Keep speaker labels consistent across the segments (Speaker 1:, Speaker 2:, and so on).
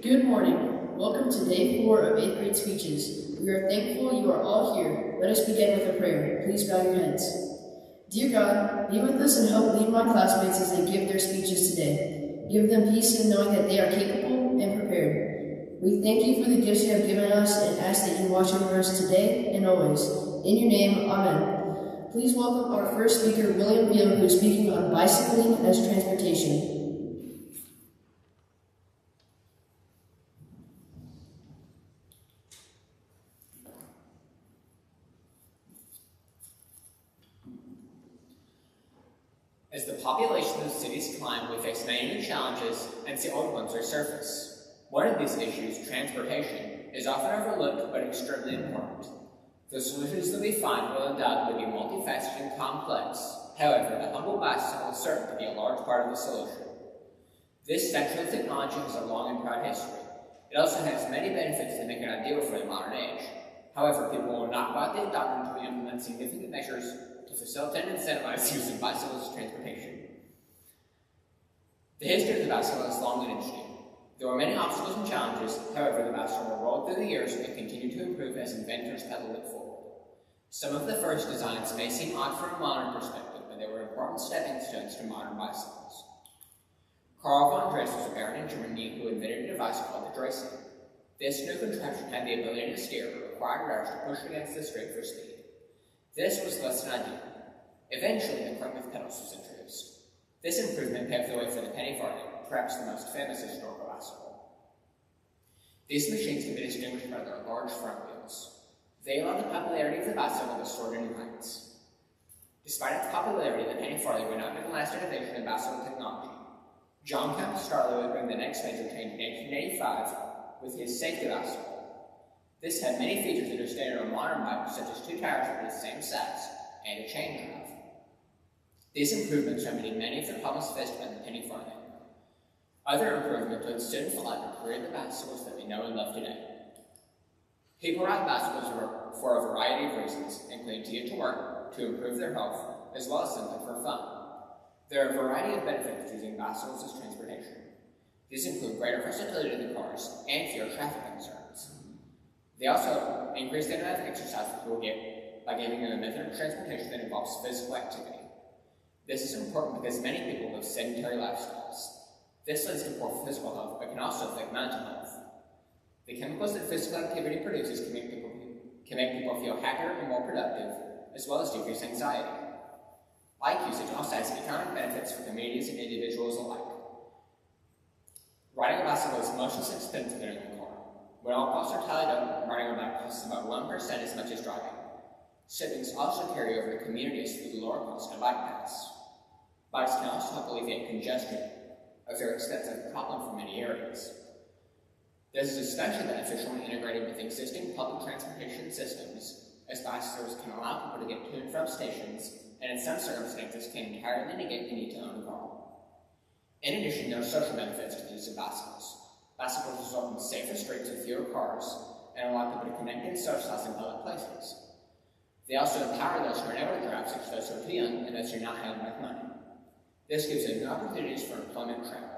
Speaker 1: Good morning. Welcome to day 4 of 8th grade speeches. We are thankful you are all here. Let us begin with a prayer. Please bow your heads. Dear God, be with us and help lead my classmates as they give their speeches today. Give them peace in knowing that they are capable and prepared. We thank you for the gifts you have given us and ask that you watch over us today and always. In your name, amen. Please welcome our first speaker, William Beal, who is speaking on bicycling as transportation.
Speaker 2: As the population of cities climb, we face many new challenges and see old ones resurface. One of these issues, transportation, is often overlooked but extremely important. The solutions that we find will undoubtedly be multifaceted and complex. However, the humble bicycle is certain to be a large part of the solution. This central technology has a long and proud history. It also has many benefits that make it ideal for the modern age. However, people will not widely adopt until we implement significant measures to facilitate and incentivize use of bicycles as transportation. The history of the bicycle is long and interesting. There were many obstacles and challenges, however, the bicycle rolled through the years and continued to improve as inventors pedaled it forward. Some of the first designs may seem odd from a modern perspective, but they were important stepping stones to modern bicycles. Karl von Drais was a baron in Germany who invented a device called the Dreisel. This new contraption had the ability to steer but required riders to push against the straight for speed. This was less than ideal. Eventually, a crank with pedals was introduced. This improvement paved the way for the penny farthing, perhaps the most famous historical bicycle. These machines can be distinguished by their large front wheels. They allowed the popularity of the bicycle to soar to new heights. Despite its popularity, the penny farthing would not be the last innovation in bicycle technology. John Campestarlo would bring the next major change in 1885 with his safety bicycle. This had many features that are standard on modern bikes, such as 2 tires of the same size and a chain drive. These improvements remedied many of the problems faced by the penny farthing. Other improvements would soon follow to create the bicycles that we know and love today. People ride bicycles for a variety of reasons, including to get to work, to improve their health, as well as simply for fun. There are a variety of benefits to using bicycles as transportation. These include greater versatility to the cars and fewer traffic concerns. They also increase the amount of exercise that people get by giving them a method of transportation that involves physical activity. This is important because many people live sedentary lifestyles. This leads to poor physical health, but can also affect mental health. The chemicals that physical activity produces can make people feel happier and more productive, as well as decrease anxiety. Bike usage also has economic benefits for communities and individuals alike. Riding a bicycle is much less expensive than in the car. When all costs are tallied up, riding a bike costs about 1% as much as driving. Siblings also carry over to communities through the lower cost of bike pass. Bikes can also help alleviate congestion, a very expensive problem for many areas. This is especially beneficial when integrated with existing public transportation systems, as bicycles can allow people to get to and from stations, and in some circumstances can entirely negate the need to own a car. In addition, there are social benefits to the use of bicycles. Bicycles result in safer streets with fewer cars and allow people to connect and socialize in public places. They also empower those who are able to drive, such as those who are too young and those who are not having enough money. This gives them new opportunities for employment and travel.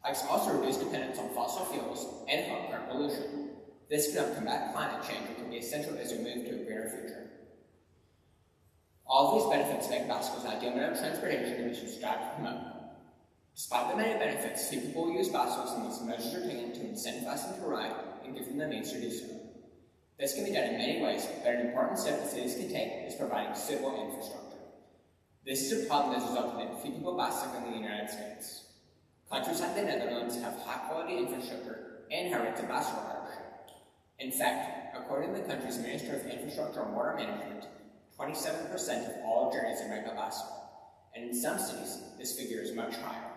Speaker 2: Bikes also reduce dependence on fossil fuels and help curb pollution. This can help combat climate change, which will be essential as we move to a greener future. All of these benefits make bicycles an ideal mode of transportation that we should strive to promote. Despite the many benefits, few people will use bicycles unless measures are taken to incentivize them to ride and give them the means to do so. This can be done in many ways, but an important step that cities can take is providing suitable infrastructure. This is a problem that has resulted in few people bicycling in the United States. Countries like the Netherlands have high-quality infrastructure and high rates of bicycle ridership. In fact, according to the country's Ministry of Infrastructure and Water Management, 27% of all journeys are made by bicycle, and in some cities, this figure is much higher.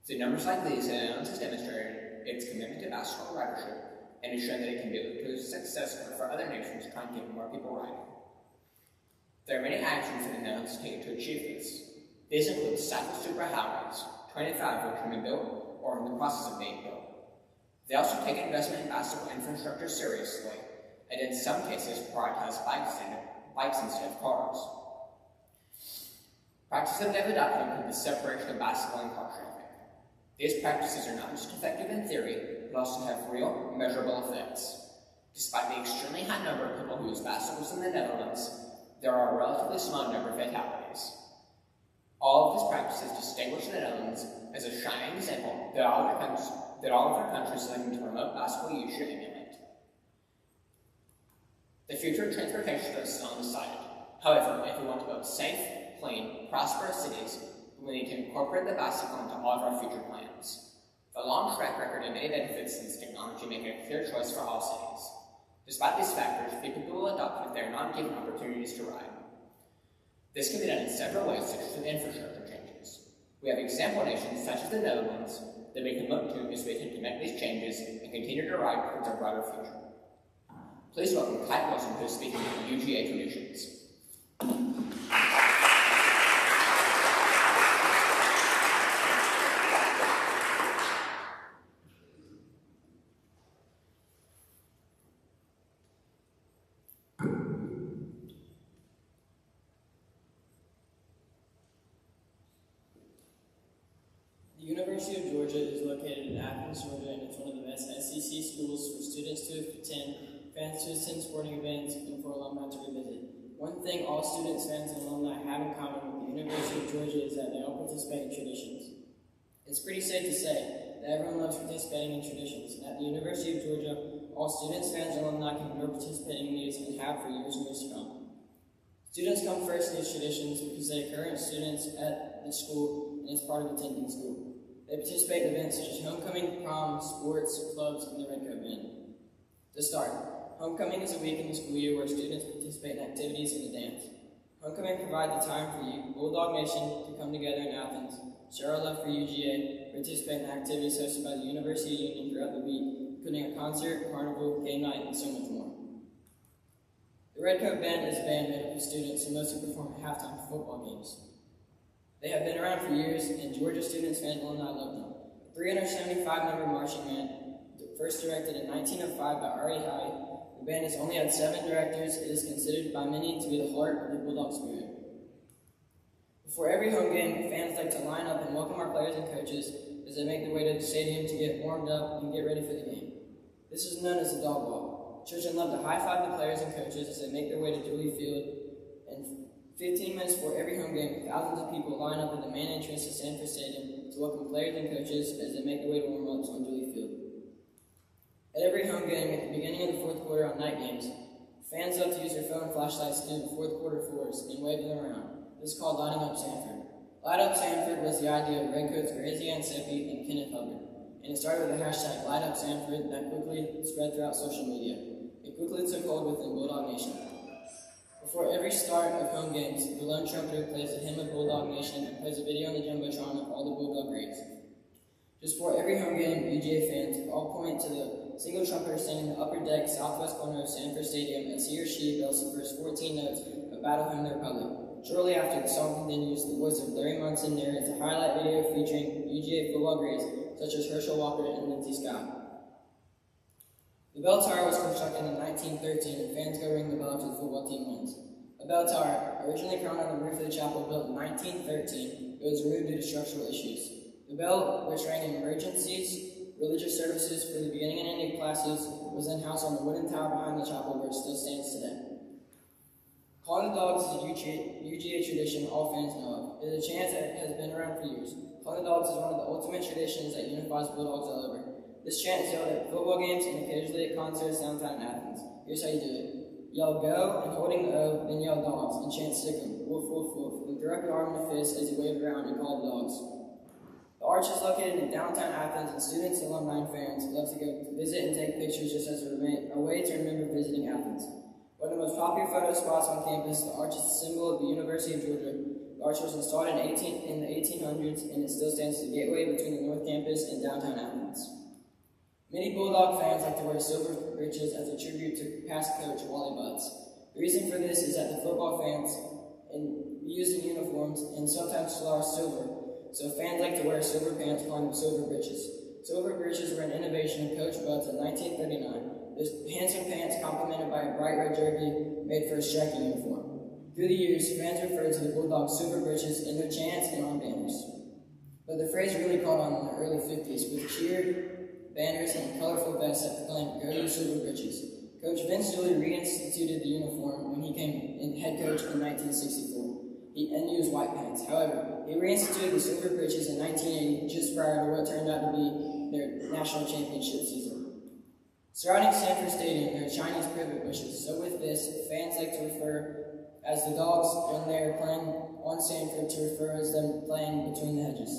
Speaker 2: Through numbers like these, the Netherlands has demonstrated its commitment to bicycle ridership and has shown that it can be a success for other nations trying to get more people riding. There are many actions that the Netherlands take to achieve this. These include cycle superhighways, 25 of which have been built or are in the process of being built. They also take investment in bicycle infrastructure seriously, and in some cases prioritize bikes instead of cars. Practices that they've adopted include the separation of bicycle and car traffic. These practices are not just effective in theory, but also have real, measurable effects. Despite the extremely high number of people who use bicycles in the Netherlands, there are a relatively small number of fatalities. All of these practices distinguish the Netherlands as a shining example that all of our countries looking to promote bicycle use should emulate. The future of transportation is still undecided. However, if we want to build safe, clean, prosperous cities, we need to incorporate the bicycle into all of our future plans. The long track record and many benefits in this technology make it a clear choice for all cities. Despite these factors, people will adopt it if they are not given opportunities to ride. This can be done in several ways, such as with infrastructure changes. We have example nations such as the Netherlands that we can look to as we attempt to make these changes and continue to ride towards our brighter future. Please welcome Kite Wilson, who is speaking on UGA traditions.
Speaker 3: The University of Georgia is located in Athens, Georgia, and it's one of the best SEC schools for students to attend, fans to attend sporting events, and for alumni to revisit. One thing all students, fans, and alumni have in common with the University of Georgia is that they all participate in traditions. It's pretty safe to say that everyone loves participating in traditions, and at the University of Georgia, all students, fans, and alumni can grow participating in these and have for years and years to come. Students come first in these traditions because they occur in students at the school and as part of attending school. They participate in events such as homecoming, prom, sports, clubs, and the Red Coat Band. To start, homecoming is a week in the school year where students participate in activities and a dance. Homecoming provides the time for you, Bulldog Nation, to come together in Athens, share our love for UGA, participate in activities hosted by the University Union throughout the week, including a concert, carnival, game night, and so much more. The Red Coat Band is a band made up of students who mostly perform at halftime for football games. They have been around for years, and Georgia students, fans, and alumni love them. The 375-member marching band, first directed in 1905 by R.A. High, the band has only had 7 directors. It is considered by many to be the heart of the Bulldog spirit. Before every home game, fans like to line up and welcome our players and coaches as they make their way to the stadium to get warmed up and get ready for the game. This is known as the dog walk. Children love to high-five the players and coaches as they make their way to Dooley Field, and 15 minutes before every home game, thousands of people line up at the main entrance to Sanford Stadium to welcome players and coaches as they make their way to warm-ups on Dooley Field. At every home game, at the beginning of the fourth quarter on night games, fans love to use their phone flashlights to do the fourth quarter fours and wave them around. This is called Lighting Up Sanford. Light Up Sanford was the idea of Redcoats Grazian Seppi and Kenneth Hubbard, and it started with the hashtag #LightUpSanford that quickly spread throughout social media. It quickly took hold within Bulldog Nation. Before every start of home games, the lone trumpeter plays the hymn of Bulldog Nation and plays a video on the Jumbotron of all the Bulldog greats. Just before every home game, UGA fans all point to the single trumpeter standing in the upper deck southwest corner of Sanford Stadium as he or she bells the first 14 notes of Battle Hymn of the Republic. Shortly after the song continues, the voice of Larry Munson narrates a highlight video featuring UGA football greats such as Herschel Walker and Lindsey Scott. The bell tower was constructed in 1913, and fans go ring the bell after the football team wins. A bell tower, originally crowned on the roof of the chapel built in 1913, it was removed due to structural issues. The bell, which rang in emergencies, religious services for the beginning and ending classes, was then housed on the wooden tower behind the chapel where it still stands today. Calling the dogs is a UGA tradition all fans know of. It is a chant that has been around for years. Calling the dogs is one of the ultimate traditions that unifies Bulldogs all over. This chant is yelled at football games and occasionally at concerts downtown Athens. Here's how you do it. Yell go and holding the O, then yell dogs and chant stick 'em, wolf, wolf, wolf, and throw up your arm in a fist as you wave around and call the dogs. The Arch is located in downtown Athens, and students, alumni, and fans love to go visit and take pictures just as a way to remember visiting Athens. One of the most popular photo spots on campus, the Arch is the symbol of the University of Georgia. The Arch was installed in the 1800s, and it still stands as the gateway between the North Campus and downtown Athens. Many Bulldog fans like to wear silver breeches as a tribute to past coach Wally Butts. The reason for this is that the football fans used in uniforms and sometimes still are silver, so fans like to wear silver pants, calling them silver breeches. Silver breeches were an innovation of Coach Butts in 1939. This handsome pants complemented by a bright red jersey made for a striking uniform. Through the years, fans referred to the Bulldogs silver breeches in their chants and on banners. But the phrase really caught on in the early 50s with cheer, banners, and colorful vests that proclaimed "Go to Silver Britches." Coach Vince Dooley reinstituted the uniform when he came in head coach in 1964. He used white pants. However, he reinstituted the Silver Britches in 1980, just prior to what turned out to be their national championship season. Surrounding Sanford Stadium, there are Chinese privet bushes. So with this, fans like to refer as the Dogs when they are playing on Sanford to refer as them playing between the hedges.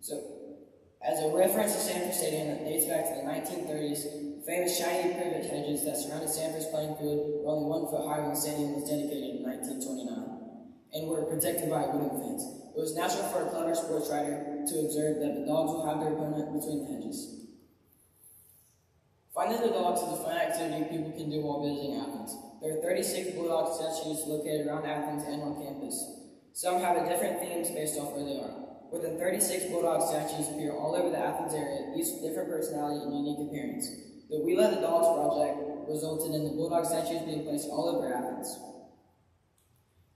Speaker 3: So, as a reference to Sanford Stadium that dates back to the 1930s, famous Chinese privet hedges that surrounded Sanford's playing field were only 1 foot high when the stadium was dedicated in 1929. And were protected by a wooden fence. It was natural for a clever sports writer to observe that the Dogs will have their opponent between the hedges. Finding the Dogs is a fun activity people can do while visiting Athens. There are 36 Bulldog statues located around Athens and on campus. Some have a different themes based off where they are. More than 36 Bulldog statues appear all over the Athens area, each with different personality and unique appearance. The We Let the Dogs project resulted in the Bulldog statues being placed all over Athens.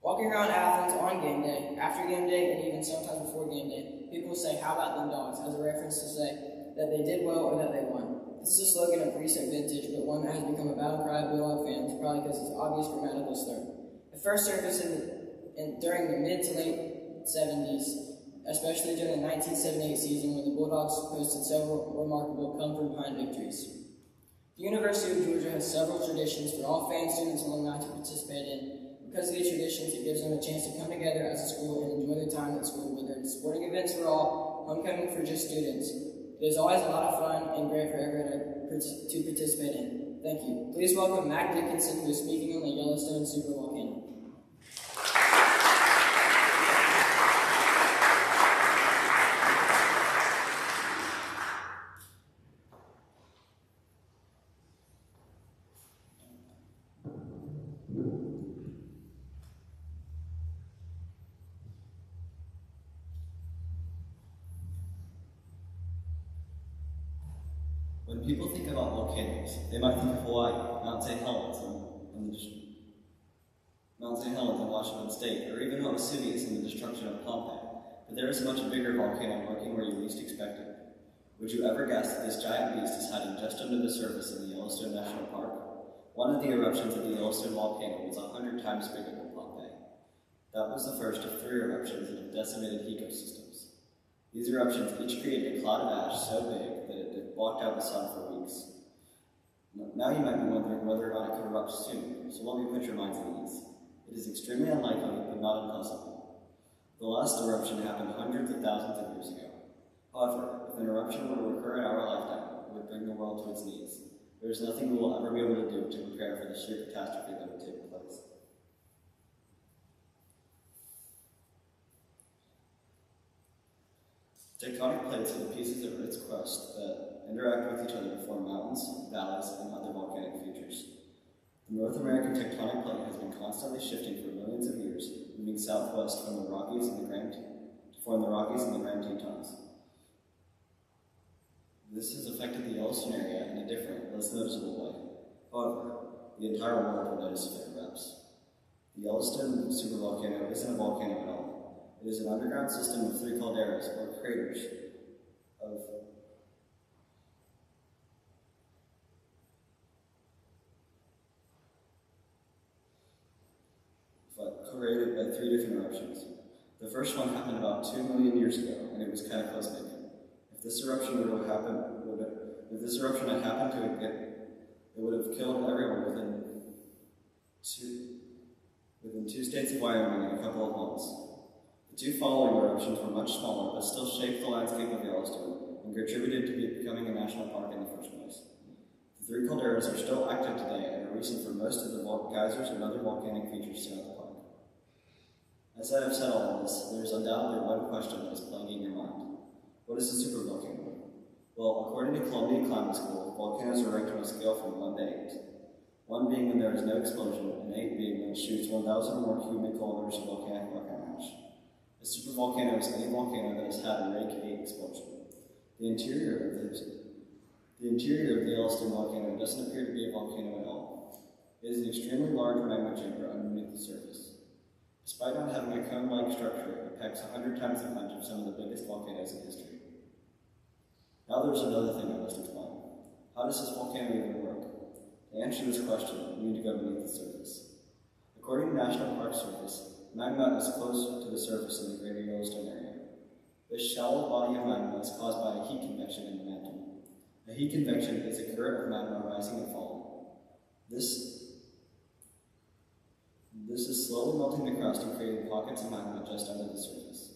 Speaker 3: Walking around Athens on game day, after game day, and even sometimes before game day, people say, "How about them Dogs?" as a reference to say that they did well or that they won. This is a slogan of recent vintage, but one that has become a battle cry of Bulldog fans, probably because of its obvious grammatical slur. It first surfaced during the mid to late 70s, especially during the 1978 season when the Bulldogs posted several remarkable come-from-behind victories. The University of Georgia has several traditions for all fans, students, and alumni to participate in. Because of these traditions, it gives them a chance to come together as a school and enjoy their time at school, whether it's sporting events for all, homecoming for just students. It is always a lot of fun and great for everyone to participate in. Thank you. Please welcome Mac Dickinson, who is speaking on the Yellowstone supervolcano.
Speaker 4: When people think about volcanoes, they might think of Hawaii, Mount St. Helens in Washington State, or even Mount Vesuvius and the destruction of Pompeii. But there is a much bigger volcano lurking where you least expect it. Would you ever guess that this giant beast is hiding just under the surface of the Yellowstone National Park? One of the eruptions of the Yellowstone volcano was 100 times bigger than Pompeii. That was the first of 3 eruptions that have decimated ecosystems. These eruptions each created a cloud of ash so big that it blocked out the sun for weeks. Now you might be wondering whether or not it could erupt soon, so let me put your minds at ease. It is extremely unlikely, but not impossible. The last eruption happened hundreds of thousands of years ago. However, if an eruption were to occur in our lifetime, it would bring the world to its knees. There is nothing we will ever be able to do to prepare for the sheer catastrophe that would take place. Tectonic plates are the pieces of Earth's crust that interact with each other to form mountains, valleys, and other volcanic features. The North American tectonic plate has been constantly shifting for millions of years, moving southwest from the Rockies and the Grand Tetons. This has affected the Yellowstone area in a different, less noticeable way. However, the entire world will notice if it erupts. The Yellowstone supervolcano isn't a volcano at all. It is an underground system of 3 calderas, or craters, created by 3 different eruptions. The first one happened about 2 million years ago, and it was cataclysmic. If this eruption had happened it would have killed everyone within 2 states of Wyoming in a couple of months. The 2 following eruptions were much smaller, but still shaped the landscape of Yellowstone and contributed to becoming a national park in the first place. The 3 calderas are still active today and are reason for most of the geysers and other volcanic features throughout the park. As I have said all of this, there is undoubtedly one question that is plaguing your mind. What is a supervolcano? Well, according to Columbia Climate School, volcanoes are ranked on a scale from 1 to 8. 1 being when there is no explosion, and 8 being when it shoots 1,000 or more cubic kilometers of volcanic rock ash. A supervolcano is any volcano that has had a Rake 8 explosion. The interior of the Yellowstone volcano doesn't appear to be a volcano at all. It is an extremely large magma chamber underneath the surface. Despite not having a cone-like structure, it packs 100 times the punch of some of the biggest volcanoes in history. Now there's another thing I must explain. How does this volcano even work? To answer this question, we need to go beneath the surface. According to National Park Service, magma is close to the surface in the Greater Yellowstone area. This shallow body of magma is caused by a heat convection in the mantle. A heat convection is a current of magma rising and falling. This is slowly melting the crust and creating pockets of magma just under the surface.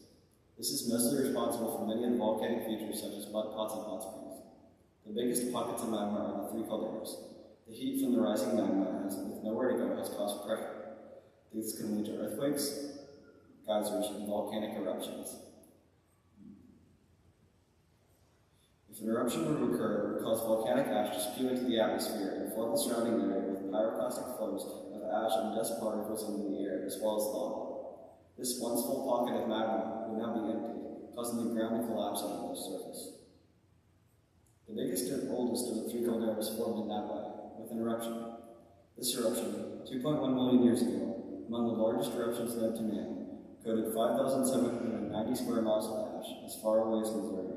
Speaker 4: This is mostly responsible for many of the volcanic features such as mud pots and hot springs. The biggest pockets of magma are the three calderas. The heat from the rising magma, with nowhere to go, has caused pressure. These can lead to earthquakes, geysers, and volcanic eruptions. If an eruption were to occur, it would cause volcanic ash to spew into the atmosphere and flood the surrounding area with pyroclastic flows of ash and dust particles into the air, as well as lava. This once full pocket of magma would now be empty, causing the ground to collapse under the surface. The biggest and oldest of the three calderas formed in that way, with an eruption. This eruption, 2.1 million years ago, among the largest eruptions known to man, coated 5,790 square miles of ash as far away as Missouri.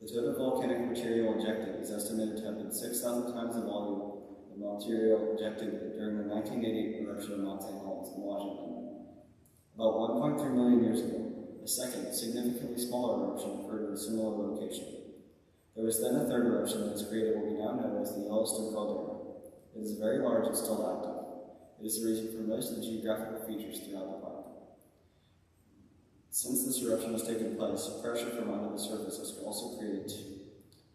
Speaker 4: The total volcanic material ejected is estimated to have been 6,000 times the volume of material ejected during the 1988 eruption of Mount St. Helens in Washington. About 1.3 million years ago, a second, significantly smaller eruption occurred in a similar location. There was then a third eruption that has created what we now know as the Yellowstone caldera. It is very large and still active. It is the reason for most of the geographical features throughout the park. Since this eruption has taken place, pressure from under the surface has also created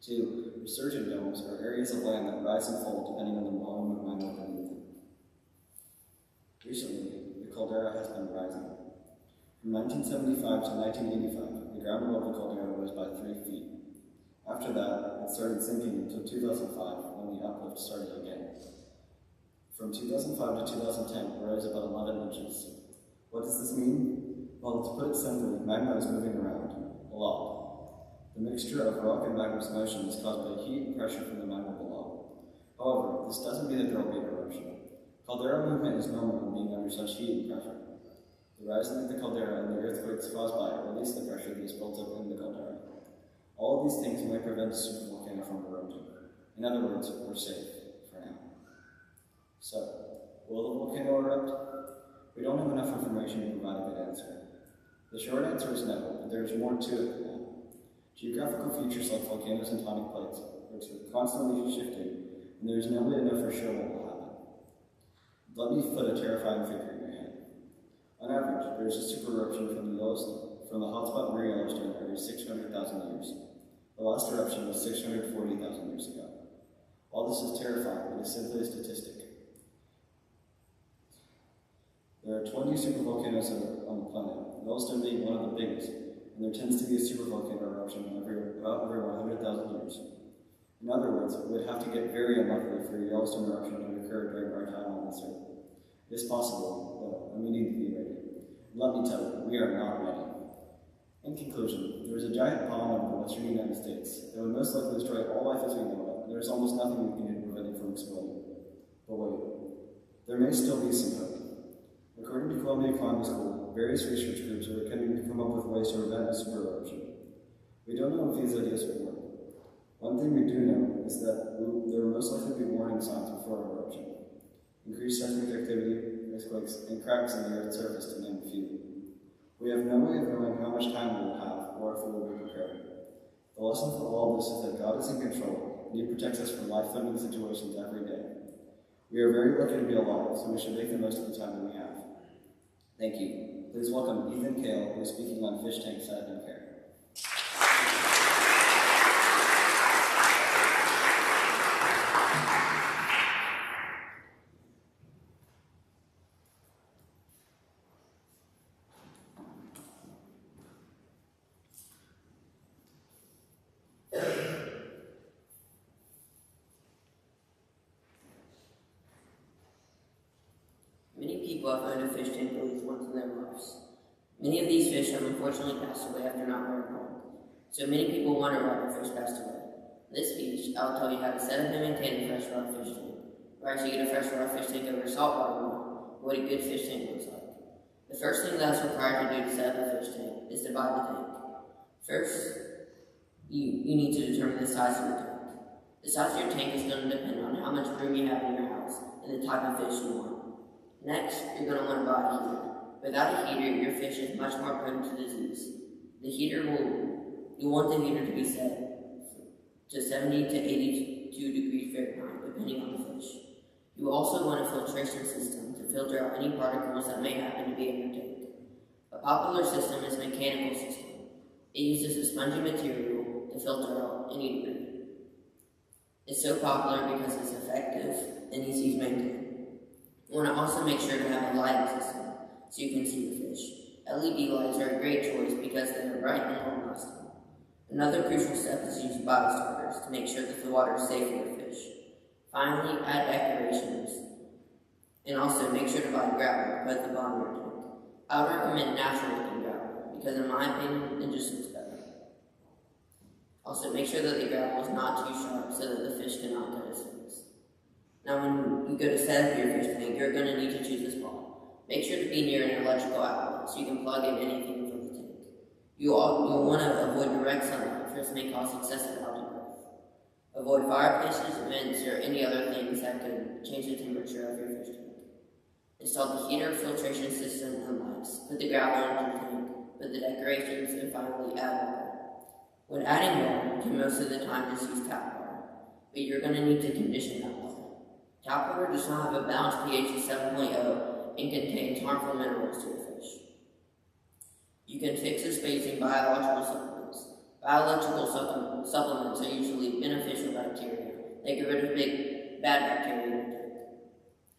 Speaker 4: two resurgent domes, or areas of land that rise and fall depending on the volume of magma beneath them. Recently, the caldera has been rising. From 1975 to 1985, the ground above the caldera rose by 3 feet. After that, it started sinking until 2005, when the uplift started again. From 2005 to 2010, it rose about 11 inches. What does this mean? Well, to put it simply, magma is moving around, a lot. The mixture of rock and magma's motion is caused by heat and pressure from the magma below. However, this doesn't mean that there will be an eruption. Caldera movement is normal when being under such heat and pressure. The rising of the caldera and the earthquakes caused by it release the pressure that is built up in the caldera. All of these things might prevent a supervolcano from erupting. In other words, we're safe, for now. So, will the volcano erupt? We don't have enough information to provide a good answer. The short answer is no, but there is more to it than that. Geographical features like volcanoes and tectonic plates are constantly shifting, and there is no way to know for sure what will happen. Let me put a terrifying figure in your head. On average, there is a super eruption from the hotspot near Yellowstone every 600,000 years. The last eruption was 640,000 years ago. All this is terrifying, but it's simply a statistic. There are 20 supervolcanoes on the planet, Yellowstone being one of the biggest, and there tends to be a supervolcano eruption about every 100,000 years. In other words, it would have to get very unlucky for a Yellowstone eruption to occur during our time on this Earth. It is possible, though, and we need to be ready. And let me tell you, we are not ready. In conclusion, there is a giant bomb over the western United States that would most likely destroy all life as we know it, and there is almost nothing we can do to prevent it from exploding. But wait, there may still be some hope. According to Columbia Climate School, various research groups are attempting to come up with ways to prevent a super eruption. We don't know if these ideas will work. One thing we do know is that there will most likely be warning signs before an eruption. Increased seismic activity, earthquakes, and cracks in the Earth's surface, to name a few. We have no way of knowing how much time we will have or if we will be prepared. The lesson for all of this is that God is in control, and He protects us from life-threatening situations every day. We are very lucky to be alive, so we should make the most of the time that we have. Thank you. Please welcome Ethan Kale, who is speaking on fish tank setup and care.
Speaker 5: Many people have owned a fish tank at least once in their lives. Many of these fish have unfortunately passed away after not very long. So many people wonder why their fish passed away. In this speech, I will tell you how to set up and maintain a freshwater fish tank, or actually get a freshwater fish tank over a saltwater one, what a good fish tank looks like. The first thing that's required to do to set up a fish tank is divide the tank. First, you need to determine the size of your tank. The size of your tank is going to depend on how much room you have in your house and the type of fish you want. Next, you're going to want to buy a heater. Without a heater, your fish is much more prone to disease. You want the heater to be set to 70 to 82 degrees Fahrenheit, depending on the fish. You also want a filtration system to filter out any particles that may happen to be in your tank. A popular system is a mechanical system. It uses a spongy material to filter out any debris. It's so popular because it's effective and easy to maintain. You want to also make sure to have a lighting system so you can see the fish. LED lights are a great choice because they are bright and long-lasting. Another crucial step is to use body starters to make sure that the water is safe for your fish. Finally, add decorations, and also make sure to buy gravel to put at the bottom of your tank. I would recommend natural-looking gravel because, in my opinion, it just looks better. Also, make sure that the gravel is not too sharp so that the fish cannot cut its face. Now, when you go to set up your fish tank, you're going to need to choose a spot. Make sure to be near an electrical outlet so you can plug in anything from the tank. You'll want to avoid direct sunlight, for this may cause excessive algae growth. Avoid fireplaces, vents, or any other things that could change the temperature of your fish tank. Install the heater, filtration system, and lights. Put the gravel into the tank, put the decorations, and finally add water. When adding water, you can most of the time just use tap water, but you're going to need to condition that water. Tap water does not have a balanced pH of 7.0 and contains harmful minerals to the fish. You can fix this by using biological supplements. Biological supplements are usually beneficial bacteria. They get rid of bad bacteria in your tank.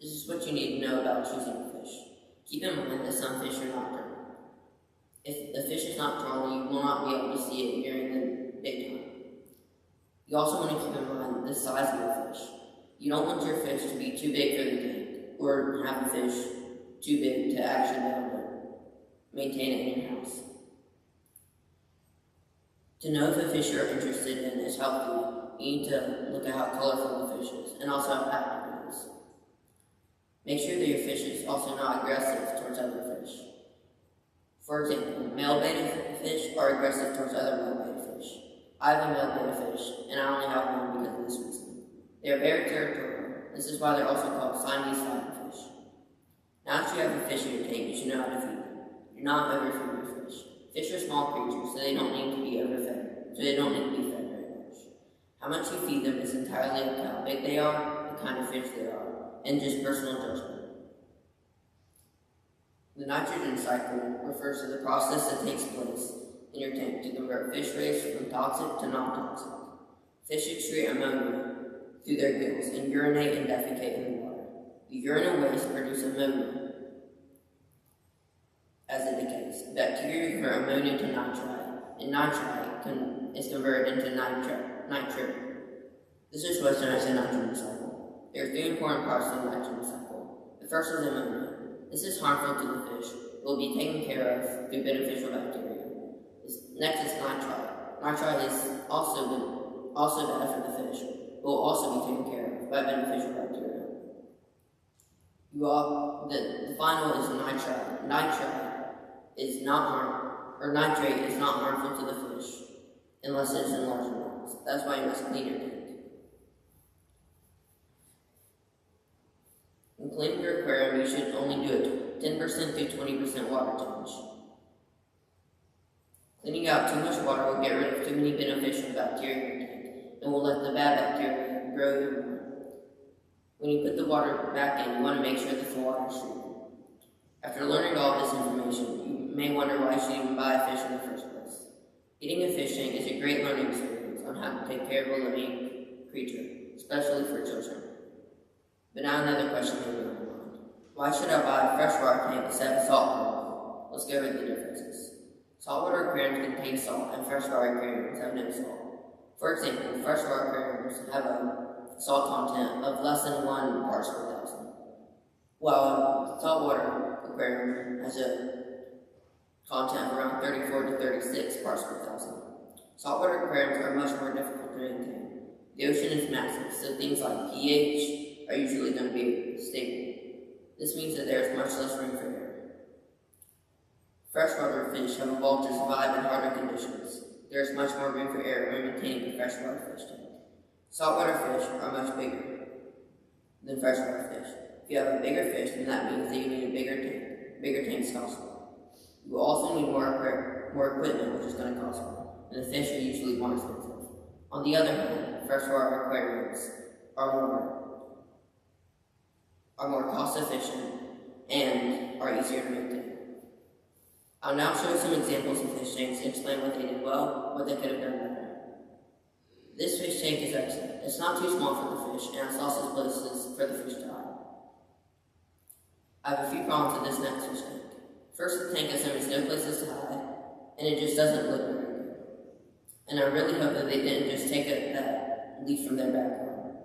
Speaker 5: This is what you need to know about choosing a fish. Keep in mind that some fish are nocturnal. If the fish is nocturnal, you will not be able to see it during the daytime. You also want to keep in mind the size of the fish. You don't want your fish to be too big for the tank, or have the fish too big to actually be able to maintain it in your house. To know if a fish you're interested in is healthy, you need to look at how colorful the fish is, and also how active it is. Make sure that your fish is also not aggressive towards other fish. For example, male betta fish are aggressive towards other male betta fish. I have a male betta fish, and I only have one because of this reason. They are very territorial. This is why they're also called Siamese fighting fish. Now that you have a fish in your tank, you should know how to feed them. Do not overfeed your fish. Fish are small creatures, so they don't need to be overfed. So they don't need to be fed very much. How much you feed them is entirely up to how big they are, the kind of fish they are, and just personal judgment. The nitrogen cycle refers to the process that takes place in your tank to convert fish waste from toxic to non-toxic. Fish excrete ammonia through their gills and urinate and defecate in the water. The urine and waste produce ammonia as it decays. Bacteria convert ammonia to nitrite, and nitrite is converted into nitrate. This is what's known as the nitrogen cycle. There are three important parts of the nitrogen cycle. The first is ammonia. This is harmful to the fish. It will be taken care of through beneficial bacteria. Next is nitrite. Nitrite is also bad for the fish. It will also be taken care of by beneficial bacteria. The final is nitrite. Nitrate is not harmful to the fish unless it is in large amounts. That's why you must clean your tank. When cleaning your aquarium, you should only do a 10% to 20% water change. Cleaning out too much water will get rid of too many beneficial bacteria in your tank and will let the bad bacteria grow even more. When you put the water back in, you want to make sure that the water is treated. After learning all this information, you may wonder why you should even buy a fish in the first place. Getting a fish tank is a great learning experience on how to take care of a living creature, especially for children. But now another question may be on your mind. Why should I buy a freshwater tank instead of a saltwater? Let's go over the differences. Saltwater aquariums contain salt, and freshwater aquariums have no salt. For example, freshwater aquariums have a salt content of less than 1 parts per thousand, while a saltwater aquarium has a content of around 34 to 36 parts per thousand. Saltwater aquariums are much more difficult to maintain. The ocean is massive, so things like pH are usually going to be stable. This means that there is much less room for error. freshwater fish have evolved to survive in harder conditions. There is much more room for error when maintaining a freshwater fish tank. Saltwater fish are much bigger than freshwater fish. If you have a bigger fish, then that means that you need a bigger tanks cost more. You will also need more equipment, which is going to cost more, and the fish are usually more expensive. On the other hand, freshwater aquariums are more cost efficient and are easier to maintain. I'll now show some examples of fish tanks and explain what they did well, what they could have done better. This fish tank is excellent. It's not too small for the fish, and has lots of places for the fish to hide. I have a few problems with this next fish tank. First, the tank has almost no places to hide, and it just doesn't look very good. And I really hope that they didn't just take that leaf from their backyard.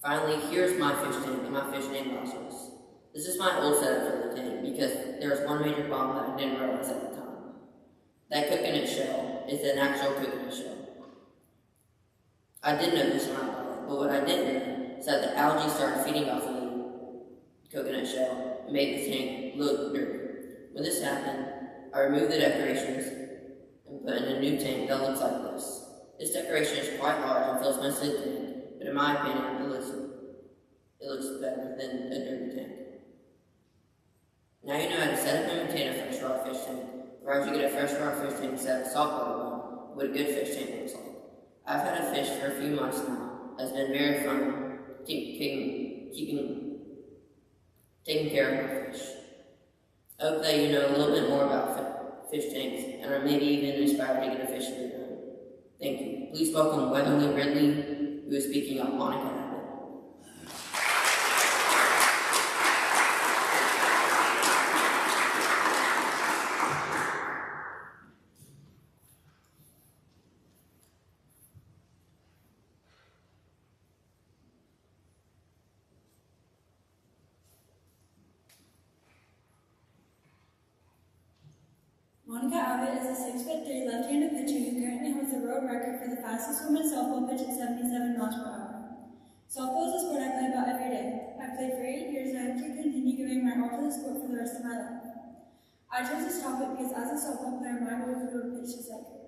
Speaker 5: Finally, here's my fish tank and my fish named Lazarus. This is my old setup for the tank because there was one major problem that I didn't realize at the time. That coconut shell is an actual coconut shell. I did know this when I bought it, but what I didn't know is that the algae started feeding off of the coconut shell and made the tank look dirty. When this happened, I removed the decorations and put in a new tank that looks like this. This decoration is quite large and fills most of the tank, but in my opinion, it looks better than a dirty tank. Now you know how to set up and maintain a freshwater fish tank, or how to get a freshwater fish tank instead of a saltwater one, what a good fish tank looks like. I've had a fish for a few months now. It's been very fun taking care of my fish. I hope that you know a little bit more about fish tanks and are maybe even inspired to get a fish of your own. Thank you. Please welcome Weatherly Ridley, who is speaking on Monica Abbott.
Speaker 6: Monica Abbott is a 6'3" left-handed pitcher who currently holds the world record for the fastest women's softball pitch at 77 miles per hour. Softball is a sport I play about every day. I've played for 8 years and I hope to continue giving my all to the sport for the rest of my life. I chose this topic because as a softball player, my goal is to be able to pitch just like her.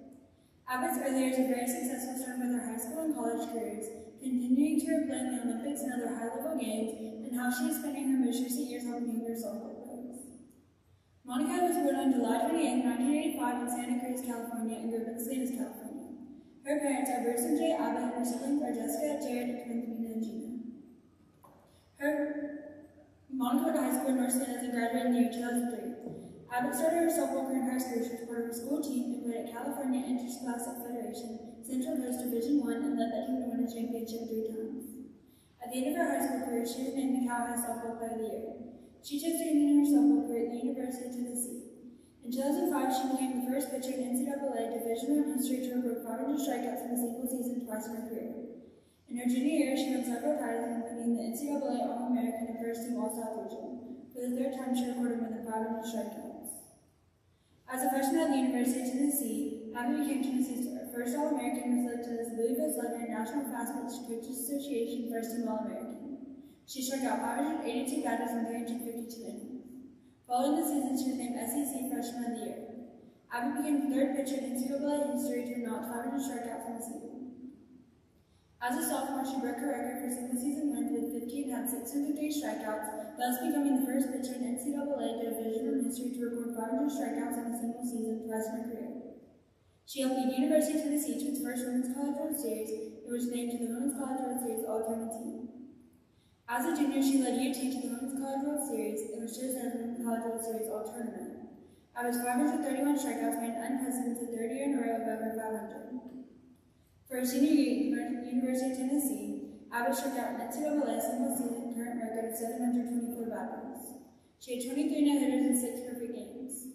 Speaker 6: Abbott's early years are very successful, starting with her high school and college careers, continuing to her play in the Olympics and other high-level games, and how she is spending her most recent years helping younger softball players. Monica was born on July 28, 1985 in Santa Cruz, California, and grew up in Salinas, California. Her parents are Bruce and Jay Abbott, and her siblings are Jessica, Jared, and twins Mina and Gina. Monica went to high school in North Salinas and graduated in the year 2003. Abbott started her softball career in high school. She was part of her school team and played at California Interscholastic Federation, Central Coast Division I, and led that team to win a championship 3 times. At the end of her high school career, she was named the Cal High Softball Player of the Year. She chose to continue her softball career at the University of Tennessee. In 2005, she became the first pitcher in NCAA Division I history to record 500 strikeouts in a single season twice in her career. In her junior year, she won several titles, including the NCAA All-American and First Team All-South Region. For the 3rd time, she recorded more than 500 strikeouts. As a freshman at the University of Tennessee, Abbott became Tennessee's first All-American and was selected as Louisville Slugger National Fast Pitch Coaches Association First Team All-American. She struck out 582 batters in 352 innings. Following the season, she was named SEC Freshman of the Year. Abbott became the 3rd pitcher in NCAA history to amount 500 strikeouts in a season. As a sophomore, she broke her record for single season wins with 15 and had 603 strikeouts, thus becoming the first pitcher in NCAA Division I history to record 500 strikeouts in a single season twice in her career. She helped lead University of Tennessee to its first Women's College World Series, and was named to the Women's College World Series All-Tournament team. As a junior, she led UT to the Women's College World Series and was chosen as the Women's College World Series All-Tournament. Abbott's 531 strikeouts made an unprecedented 3rd year in a row of over 500. For her senior year at University of Tennessee, Abbott struck out an NCAA single season current record of 724 batters. She had 23 no-hitters and 6 perfect games.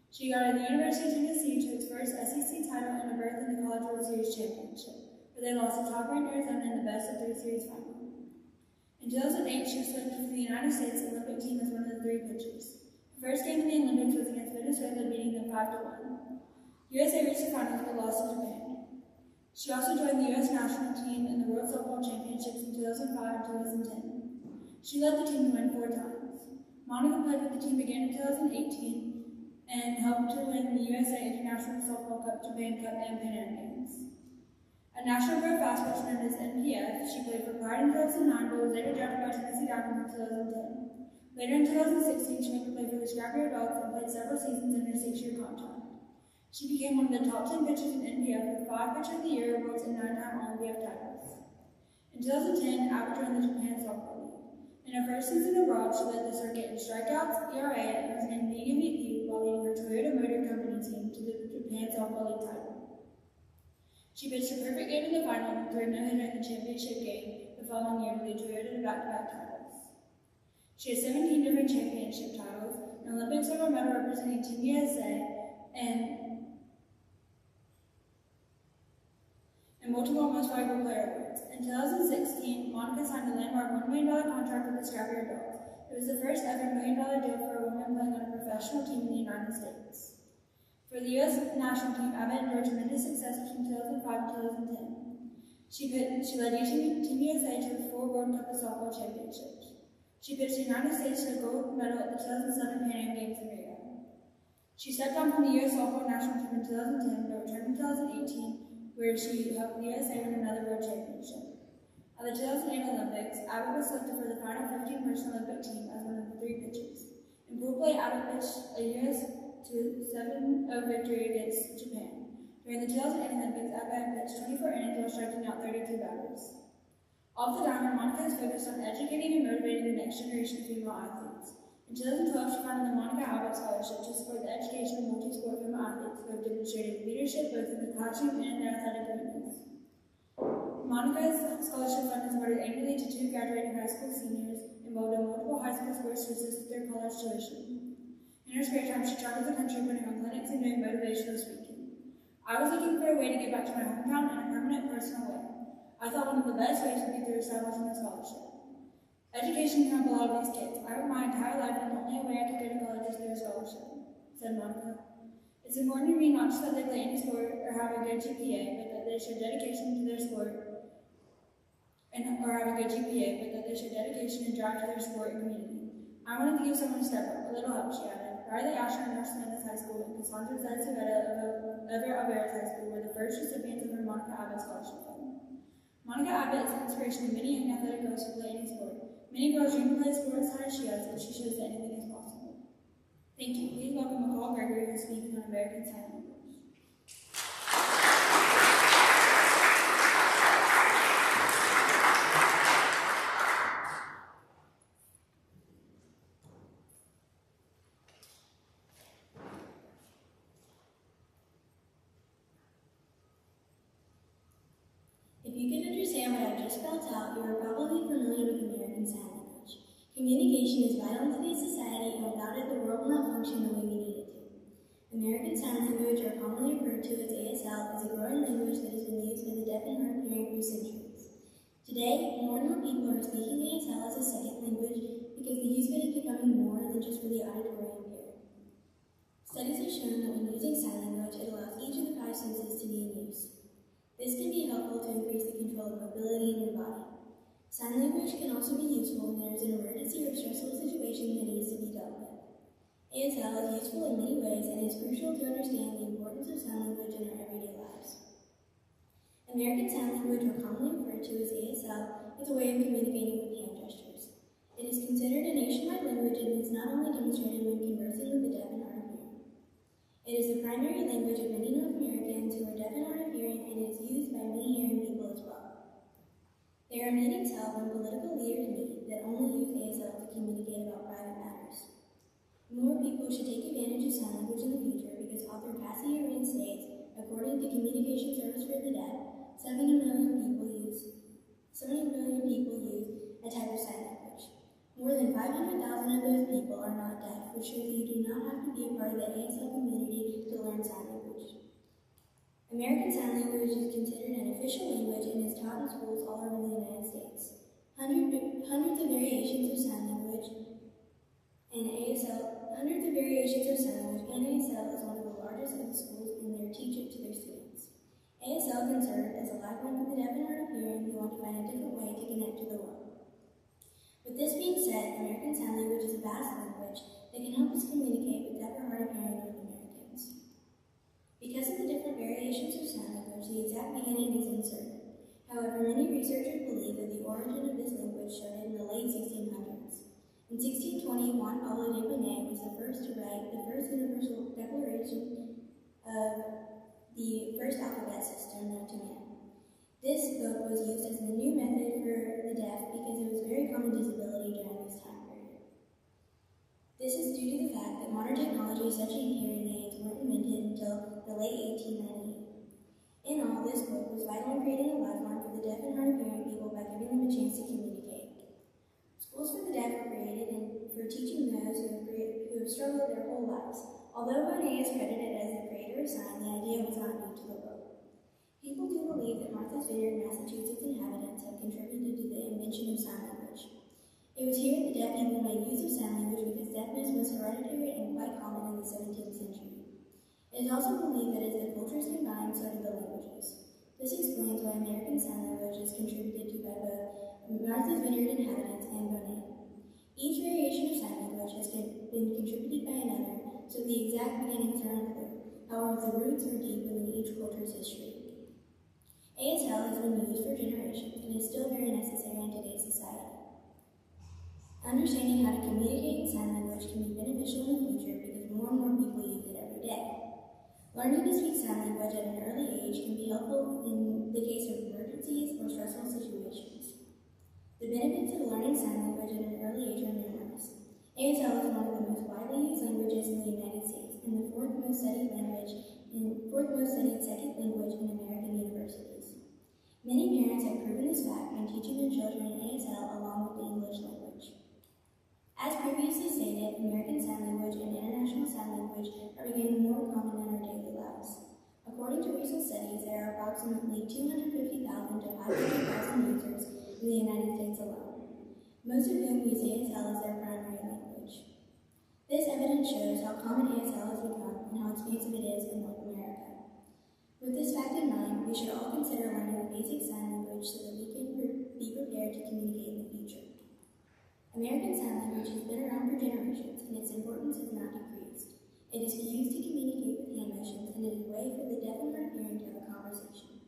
Speaker 6: She guided the University of Tennessee to its first SEC title and a berth in the College World Series Championship, but they lost to top-ranked Arizona in the best-of-3 series final. In 2008, she was selected for the United States Olympic team as one of the 3 pitchers. Her first game in the Olympics was against Venezuela, beating them 5-1. USA reached the finals but lost to Japan. She also joined the U.S. national team in the World Softball Championships in 2005 and 2010. She led the team to win 4 times. Monica played with the team again in 2018 and helped helped to win the USA International Softball Cup, Japan Cup, and Pan Am Games. A National Pro Fastball known as NPF, she played for Pride in 2009, but was later drafted by Tennessee Diamonds in 2010. Later in 2016, she went to play for the Scrapyard Dogs and played several seasons in her 6-year contract. She became one of the top 10 pitchers in NPF with 5 Pitcher of the Year awards and 9-time All-NPF titles. In 2010, Abbott joined the Japan Softball League. In her first season abroad, she led the circuit in strikeouts, ERA, and was named league MVP while leading her Toyota Motor Company team to the Japan Softball League title. She pitched a perfect game in the final and threw a no-hitter in the championship game the following year to lead Toyota to back-to-back titles. She has 17 different championship titles, an Olympic silver medal representing Team USA, and multiple Most Valuable Player awards. In 2016, Monica signed a landmark $1 million contract with the Scrapyard Dogs. It was the first ever $1 million deal for a woman playing on a professional team in the United States. For the U.S. national team, Abbott enjoyed tremendous success between 2005 and 2010. She led Team USA to the 4 World Cup of Softball Championships. She pitched the United States to a gold medal at the 2007 Pan Am Games in Rio. She stepped down from the U.S. Softball national team in 2010, but returned in 2018, where she helped the USA win another World Championship. At the 2008 Olympics, Abbott was selected for the final 15-person Olympic team as one of the 3 pitchers. In pool play, Abbott pitched a U.S. to 7-0 victory against Japan. During the 2008 Olympics, Abbott pitched 24 innings while striking out 32 batters. Off the diamond, Monica is focused on educating and motivating the next generation of female athletes. In 2012, she founded the Monica Abbott Scholarship to support the education of multi-sport female athletes who have demonstrated leadership both in the classroom and in their athletic commitments. Monica's scholarship fund is awarded annually to 2 graduating high school seniors involved in multiple high school sports to assist with their college tuition. In her spare time, she travels the country putting on clinics and doing motivational speaking. I was looking for a way to get back to my hometown in a permanent, personal way. I thought one of the best ways would be through establishing a scholarship. Education can help a lot of these kids. I worked my entire life and the only way I could go to college is through a scholarship, said Monica. It's important to me not just that they play any sport or have a good GPA, but that they show dedication to their sport and drive to their sport and community. I wanted to give someone a step up, a little help, she added. Riley Asher and North Sandus High School and Cassandra Zaytseveta of Everett Alvarez High School were the first recipients of the Monica Abbott Scholarship Fund. Monica Abbott is an inspiration to many young athletic girls who play any sport. Many girls dream to play sport as hard as she does, and she shows that anything is possible. Thank you. Please welcome McCall Gregory, who is speaking on American Sign Language.
Speaker 7: If you could understand what I've just spelled out, you are probably familiar with American Sign Language. Communication is vital in today's society, and without it, the world will not function the way we need it to. American Sign Language, or commonly referred to as ASL, is a growing language that has been used by the deaf and hard of hearing for centuries. Today, more and more people are speaking ASL as a second language because the use of it is becoming more than just for the auditory impaired. Studies have shown that when using sign language, it allows each of the 5 senses to be in use. This can be helpful to increase the control of mobility in your body. Sign language can also be useful when there is an emergency or stressful situation that needs to be dealt with. ASL is useful in many ways and is crucial to understand the importance of sign language in our everyday lives. American Sign Language, or commonly referred to as ASL, is a way of communicating with hand gestures. It is considered a nationwide language and is not only demonstrated when conversing with the deaf and hard of hearing. It is the primary language of many North Americans who are deaf and hard of hearing, and is used by many hearing people as well. They are needing help when political leaders meet that only use ASL to communicate about private matters. More people should take advantage of sign language in the future because author Cassie Areen states, according to Communication Service for the Deaf, 70 million people use a type of sign language. More than 500,000 of those people are not deaf, which shows that you do not have to be a part of the ASL community to learn sign language. American Sign Language is considered an official language and is taught in schools all over the United States. Hundreds of variations of sign language and ASL is one of the largest in schools, and they teach it to their students. ASL can serve as a lifeline for the deaf and hard of hearing who want to find a different way to connect to the world. With this being said, American Sign Language is a vast language that can help us communicate with deaf or hard of hearing North Americans. meaning is uncertain. However, many researchers believe that the origin of this language started in the late 1600s. In 1620, Juan Pablo de Bonet was the first to write the first universal declaration of the first alphabet system known to man. This book was used as the new method for the deaf because it was very common disability during this time period. This is due to the fact that modern technology such as hearing aids weren't invented until the late 1890s. In all, this book was vital in creating a lifeline for the deaf and hard of hearing people by giving them a chance to communicate. Schools for the deaf were created for teaching those who have struggled their whole lives. Although Bonet is credited as the creator of sign, the idea was not new to the world. People do believe that Martha's Vineyard, Massachusetts inhabitants have contributed to the invention of sign language. It was here that deaf people made use of sign language because deafness was hereditary and quite common in the 17th century. It is also believed that as the cultures combined, so did the languages. This explains why American Sign Language is contributed to by both Martha's Vineyard inhabitants and Bonet. Each variation of sign language has been contributed by another, so the exact beginnings are unclear. However, the roots are deep within each culture's history. ASL has been used for generations and is still very necessary in today's society. Understanding how to communicate in sign language can be beneficial in the future because more and more people use it every day. Learning to speak sign language at an early age can be helpful in the case of emergencies or stressful situations. The benefits of learning sign language at an early age are numerous. ASL is one of the most widely used languages in the United States and the fourth most studied second language in American universities. Many parents have proven this fact when teaching their children ASL along with the English language. As previously stated, American Sign Language and International Sign Language are becoming more common in our daily lives. According to recent studies, there are approximately 250,000 to 500,000 users in the United States alone, most of whom use ASL as their primary language. This evidence shows how common ASL has become and how expansive it is in North America. With this fact in mind, we should all consider learning the basic sign language so that we can be prepared to communicate in the future. American Sign Language has been around for generations, and its importance has not decreased. It is used to communicate with hand motions, and it is a way for the deaf and hard of hearing to have a conversation.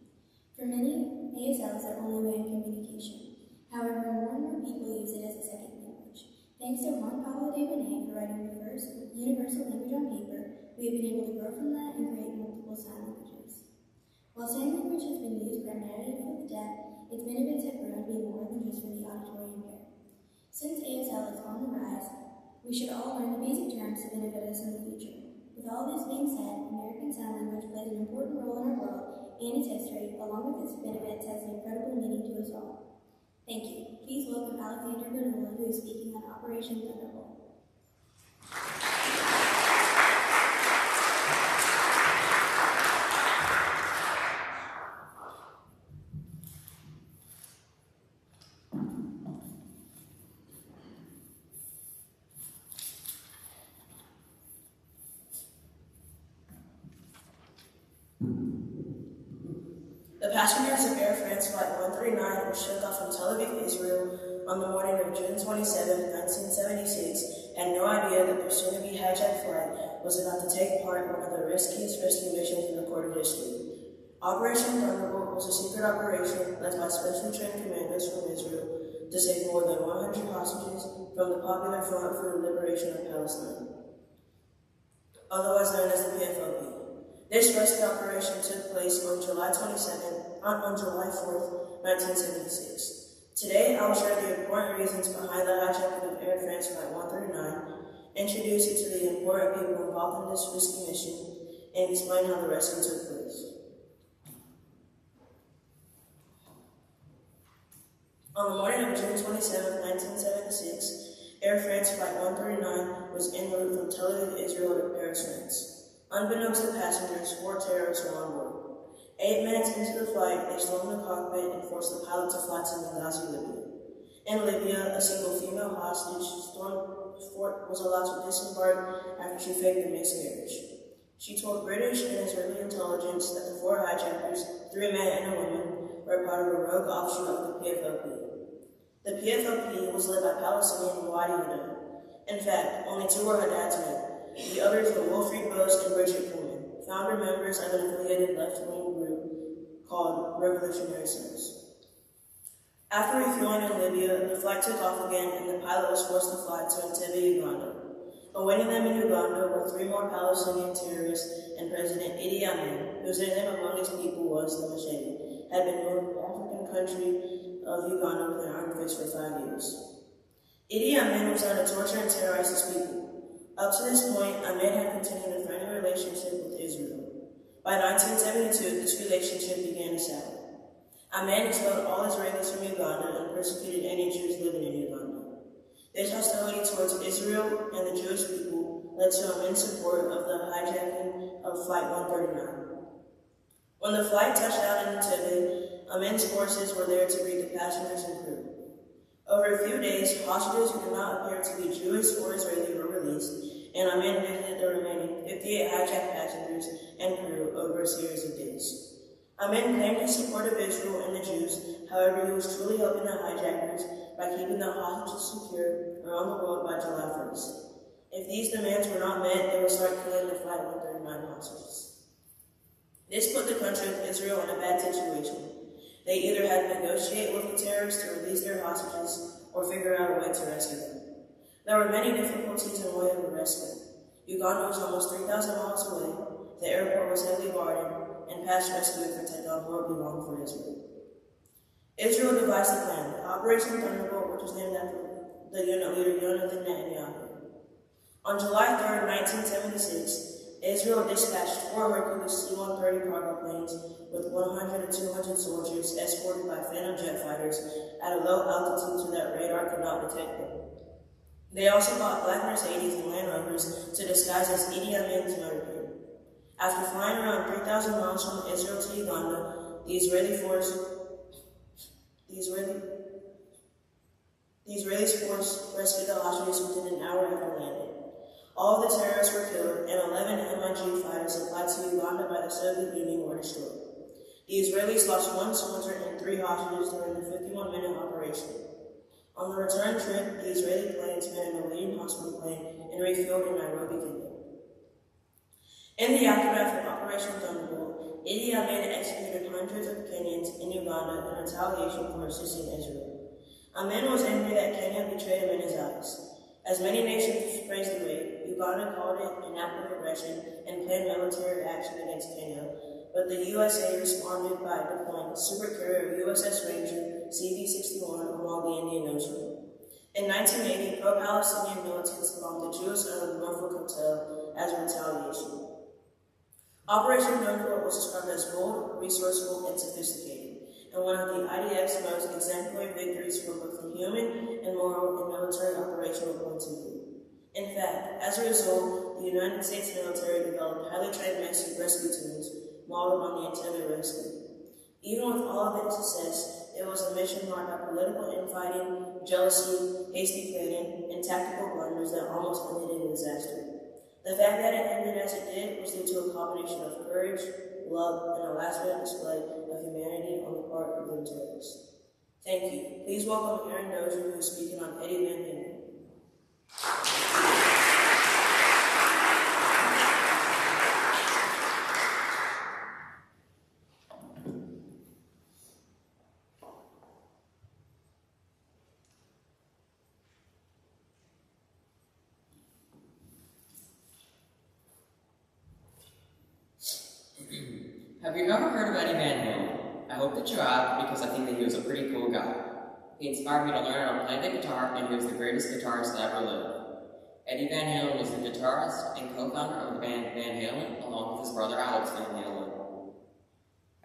Speaker 7: For many, ASL is their only way of communication. However, more and more people use it as a second language. Thanks to Juan Pablo de Bonet for writing the first universal language on paper, we have been able to grow from that and create multiple sign languages. While sign language has been used primarily for the deaf, its benefits have grown to be more than just for the auditory impaired. Since ASL is on the rise, we should all learn the basic terms to benefit us in the future. With all this being said, American Sign Language plays an important role in our world and its history, along with its benefits, has an incredible meaning to us all. Thank you. Please welcome Alexander Bonilla, who is speaking on Operation Thunderbolt.
Speaker 8: The passengers of Air France Flight 139 were shook off from Tel Aviv, Israel on the morning of June 27, 1976, had no idea that their soon-to-be hijacked flight was about to take part in one of the riskiest rescue missions in recorded history. Operation Thunderbolt was a secret operation led by specially trained commandos from Israel to save more than 100 hostages from the Popular Front for the Liberation of Palestine, otherwise known as the PFLP. This rescue operation took place on July 4th, 1976. Today, I will share the important reasons behind the hijacking of Air France Flight 139, introduce you to the important people involved in this risky mission, and explain how the rescue took place. On the morning of June 27, 1976, Air France Flight 139 was en route from Tel Aviv, Israel to Paris, France. Unbeknownst to passengers, 4 terrorists were on board. 8 minutes into the flight, they stormed the cockpit and forced the pilot to fly to Benghazi, Libya. In Libya, a single female hostage, Storm Fort, was allowed to disembark after she faked a miscarriage. She told British and Israeli intelligence that the 4 hijackers, 3 men and a woman, were part of a rogue offshoot of the PFLP. The PFLP was led by Palestinian Wadi Yehuda. In fact, only 2 were Haddad's men. The others were Wilfried Boast and Richard Pullman, founder members of an affiliated left-wing group called Revolutionary Sons. After refueling in Libya, the flight took off again and the pilot was forced to fly to Entebbe, Uganda. Awaiting them in Uganda were 3 more Palestinian terrorists and President Idi Amin, whose name among his people was the Machete, had been moved to the African country of Uganda with an armed fist for 5 years. Idi Amin was known to torture and terrorize his people. Up to this point, Amin had continued a friendly relationship with Israel. By 1972, this relationship began to sour. Amin expelled all Israelis from Uganda and persecuted any Jews living in Uganda. This hostility towards Israel and the Jewish people led to Amin's support of the hijacking of Flight 139. When the flight touched down in Entebbe, Amin's forces were there to greet the passengers and crew. Over a few days, hostages who did not appear to be Jewish or Israeli were released, and Amin visited the remaining 58 hijacked passengers and crew over a series of days. Amin claimed his support of Israel and the Jews, however, he was truly helping the hijackers by keeping the hostages secure around the world by July 1st. If these demands were not met, they would start killing the Flight 139 hostages. This put the country of Israel in a bad situation. They either had to negotiate with the terrorists to release their hostages or figure out a way to rescue them. There were many difficulties in the way of the rescue. Uganda was almost 3,000 miles away, the airport was heavily guarded, and past rescue and protect on horribly long for Israel. Israel devised a plan, Operation Thunderbolt, which was named after the unit leader Jonathan Netanyahu. On July 3, 1976, Israel dispatched 4 Hercules C-130 cargo planes with 100 and 200 soldiers escorted by Phantom jet fighters at a low altitude so that radar could not detect them. They also bought black Mercedes and Land Rovers to disguise as Idi Amin's motorcade. After flying around 3,000 miles from Israel to Uganda, the Israeli force rescued the hostages within an hour after landing. All of the terrorists were killed, and 11 MiG fighters supplied to Uganda by the Soviet Union were destroyed. The Israelis lost 1 soldier and 3 hostages during the 51-minute operation. On the return trip, the Israeli planes met an Iranian hospital plane and refueled in Nairobi, Kenya. In the aftermath of Operation Thunderbolt, Idi Amin executed hundreds of Kenyans in Uganda in retaliation for assisting Israel. Amin was angry that Kenya betrayed him in his eyes. As many nations praised the raid, Uganda called it an act of aggression and planned military action against Kenya, but the USA responded by deploying supercarrier USS Ranger CV-61 along the Indian Ocean. In 1980, pro-Palestinian militants bombed the Jewish-owned Norfolk Hotel as a retaliation. Operation Thunderbolt was described as bold, resourceful, and sophisticated, and one of the IDF's most exemplary victories from both the human and moral and military operational points of view. In fact, as a result, the United States military developed highly trained rescue teams modeled on the Entebbe rescue. Even with all of its success, it was a mission marked by political infighting, jealousy, hasty planning, and tactical blunders that almost ended in disaster. The fact that it ended as it did was due to a combination of courage, love, and a last-minute display of humanity on the part of the terrorists. Thank you. Please welcome Aaron Dozier, who is speaking on Eddie Van Halen.
Speaker 2: Have you ever heard of Eddie Van Halen? I hope that you have, because I think that he was a pretty cool guy. He inspired me to learn how to play the guitar, and he was the greatest guitarist that ever lived. Eddie Van Halen was the guitarist and co-founder of the band Van Halen, along with his brother Alex Van Halen.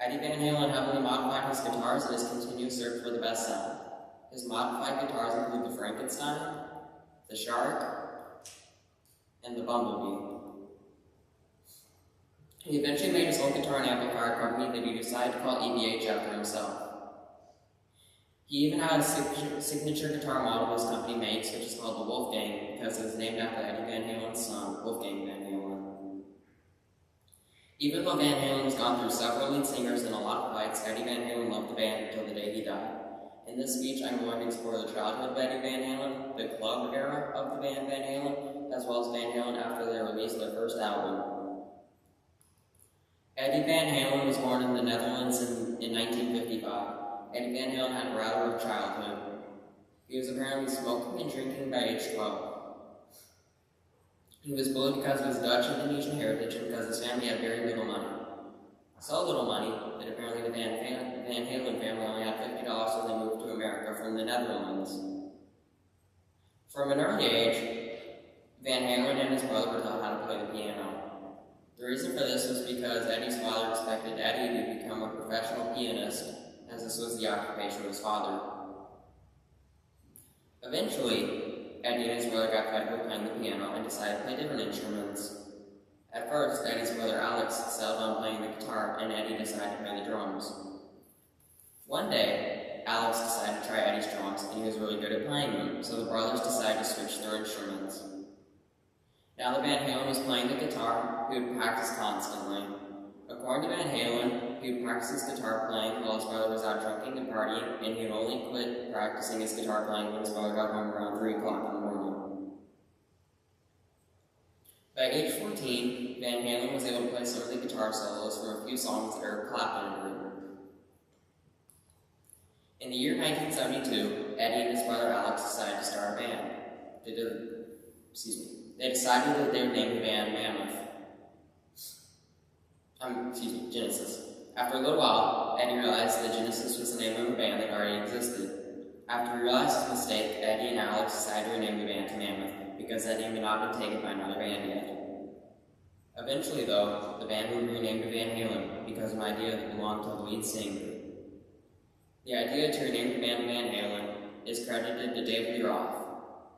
Speaker 2: Eddie Van Halen heavily modified his guitars in his continuous search for the best sound. His modified guitars include the Frankenstein, the Shark, and the Bumblebee. He eventually made his own guitar and amplifier company that he decided to call EVH after himself. He even had a signature guitar model his company makes, which is called the Wolfgang, because it was named after Eddie Van Halen's son, Wolfgang Van Halen. Even though Van Halen has gone through several lead singers and a lot of fights, Eddie Van Halen loved the band until the day he died. In this speech, I'm going to explore the childhood of Eddie Van Halen, the club era of the band Van Halen, as well as Van Halen after they released their first album. Eddie Van Halen was born in the Netherlands in 1955. Eddie Van Halen had a rather rough childhood. He was apparently smoking and drinking by age 12. He was bullied because of his Dutch and Indonesian heritage and because his family had very little money. So little money that apparently the Van Halen family only had $50 when they moved to America from the Netherlands. From an early age, Van Halen and his brother were taught how to play the piano. The reason for this was because Eddie's father expected Eddie to become a professional pianist, as this was the occupation of his father. Eventually, Eddie and his brother got fed with playing the piano and decided to play different instruments. At first, Eddie's brother Alex settled on playing the guitar, and Eddie decided to play the drums. One day, Alex decided to try Eddie's drums, and he was really good at playing them, so the brothers decided to switch their instruments. Now that Van Halen was playing the guitar, he would practice constantly. According to Van Halen, he would practice his guitar playing while his brother was out drinking and partying, and he would only quit practicing his guitar playing when his brother got home around 3 o'clock in the morning. By age 14, Van Halen was able to play some of the guitar solos from a few songs that Eric Clapton had written. In the year 1972, Eddie and his brother Alex decided to start a band. They decided that they would name the band Genesis. After a little while, Eddie realized that Genesis was the name of a band that already existed. After he realized his mistake, Eddie and Alex decided to rename the band to Mammoth, because Eddie had not been taken by another band yet. Eventually, though, the band would be renamed to Van Halen because of an idea that belonged to the lead singer. The idea to rename the band Van Halen is credited to David Lee Roth,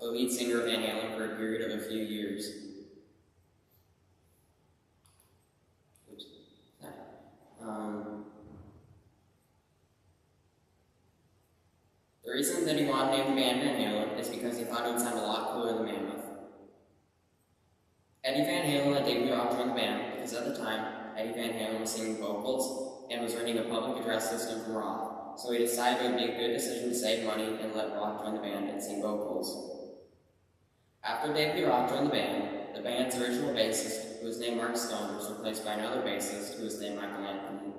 Speaker 2: the lead singer of Van Halen for a period of a few years. The reason that he wanted to name the band Van Halen is because he thought it would sound a lot cooler than Mammoth. Eddie Van Halen let David Lee Roth join the band because at the time, Eddie Van Halen was singing vocals and was running a public address system from Roth, so he decided it would be a good decision to save money and let Roth join the band and sing vocals. After David Lee Roth joined the band's original bassist, who was named Mark Stone, was replaced by another bassist who was named Michael Anthony.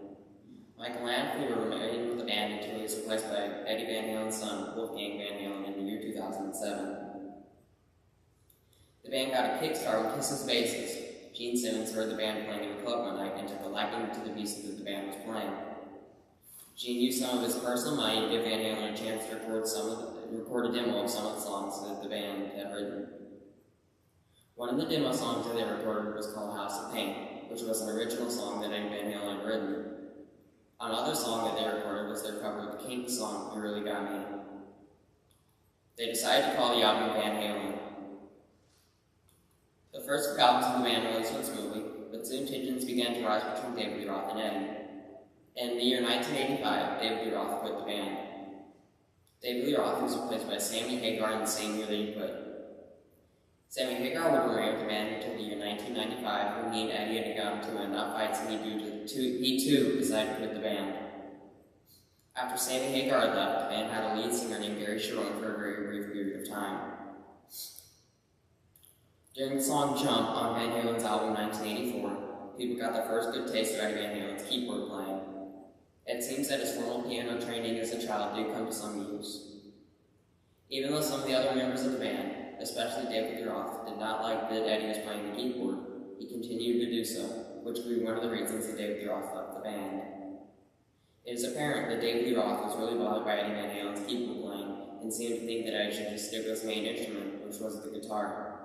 Speaker 2: Michael and Anthony remained with the band until he was replaced by Eddie Van Halen's son, Wolfgang Van Halen, in the year 2007. The band got a kickstart when Kiss's bassist, Gene Simmons, heard the band playing in a club one night and took a liking to the pieces that the band was playing. Gene used some of his personal money to give Van Halen a chance to record a demo of some of the songs that the band had written. One of the demo songs that they recorded was called House of Pain, which was an original song that Eddie Van Halen had written. Another song that they recorded was their cover of the Kinks song, You Really Got Me. They decided to call the album Van Halen. The first few albums of the band released went smoothly, but soon tensions began to rise between David Lee Roth and Eddie. In the year 1985, David Lee Roth quit the band. David Lee Roth was replaced by Sammy Hagar in the same year that he quit. Sammy Hagar would remain with the band until the year 1995, when he and Eddie had gotten into enough fights and he too decided to quit the band. After Sammy Hagar had left, the band had a lead singer named Gary Cherone for a very brief period of time. During the song Jump on Van Halen's album 1984, people got their first good taste of Eddie Van Halen's keyboard playing. It seems that his formal piano training as a child did come to some use. Even though some of the other members of the band, especially David Lee Roth, did not like that Eddie was playing the keyboard, he continued to do so, which would be one of the reasons that David Lee Roth left the band. It is apparent that David Lee Roth was really bothered by Eddie Van Halen's keyboard playing and seemed to think that Eddie should just stick with his main instrument, which was the guitar.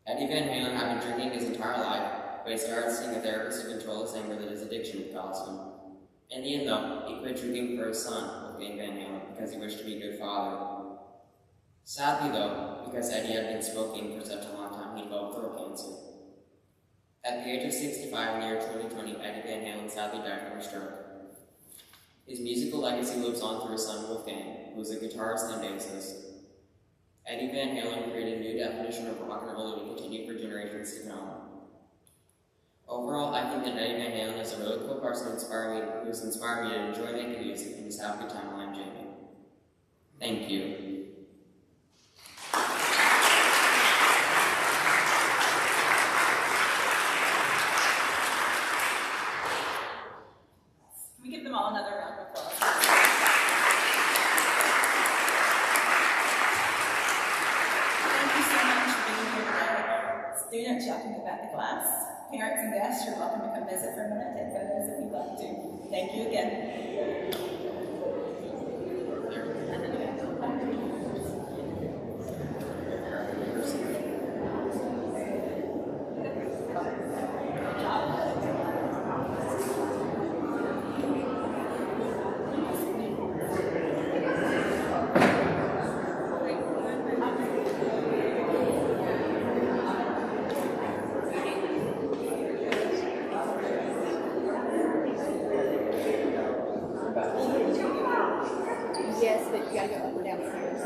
Speaker 2: Eddie Van Halen had been drinking his entire life, but he started seeing a therapist to control his anger that his addiction had caused him. In the end, though, he quit drinking for his son, Wolfgang Van Halen, because he wished to be a good father. Sadly, though, because Eddie had been smoking for such a long time, he developed throat cancer. At the age of 65 in the year 2020, Eddie Van Halen sadly died from a stroke. His musical legacy lives on through his son Wolfgang, who is a guitarist and bassist. Eddie Van Halen created a new definition of rock and roll that will continue for generations to come. Overall, I think that Eddie Van Halen is a really cool person who has inspired me to enjoy making music and just have a good time while I'm jamming. Thank you.
Speaker 9: American guests, you're welcome to come visit for a minute, take photos if you'd like to. Thank you again.
Speaker 10: Yes, but you gotta go up or downstairs.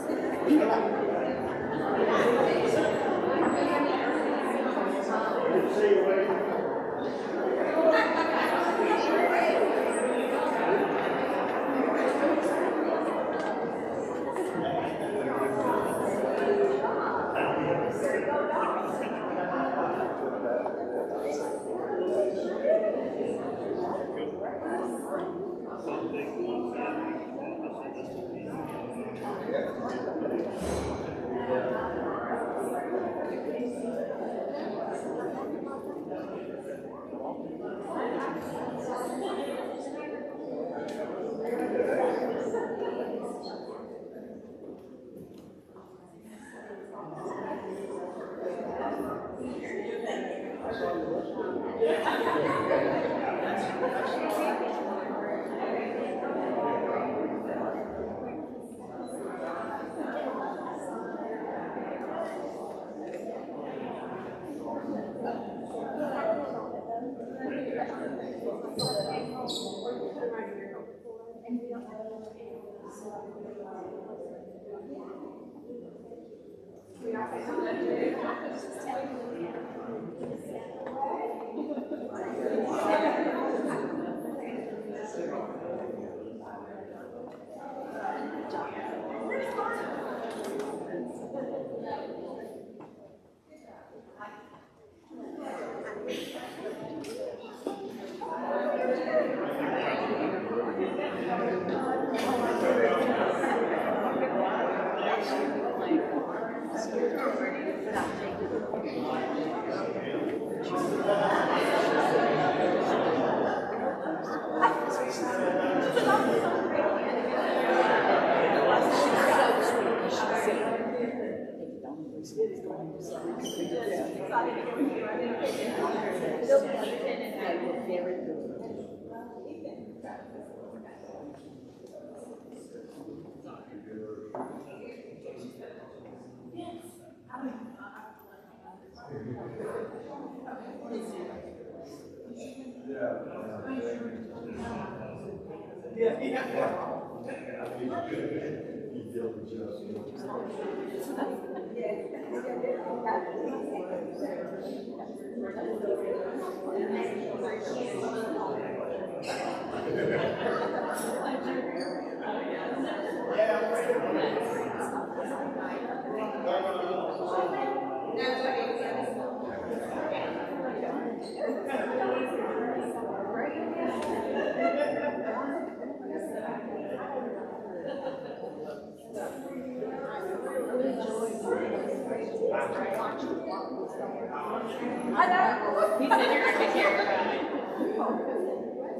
Speaker 10: He said you're going to take care of it.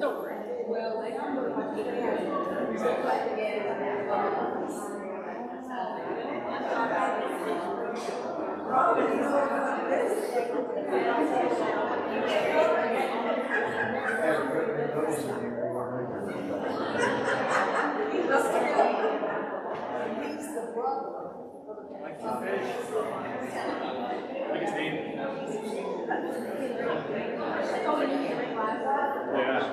Speaker 10: Don't worry. Well, they
Speaker 11: Yeah.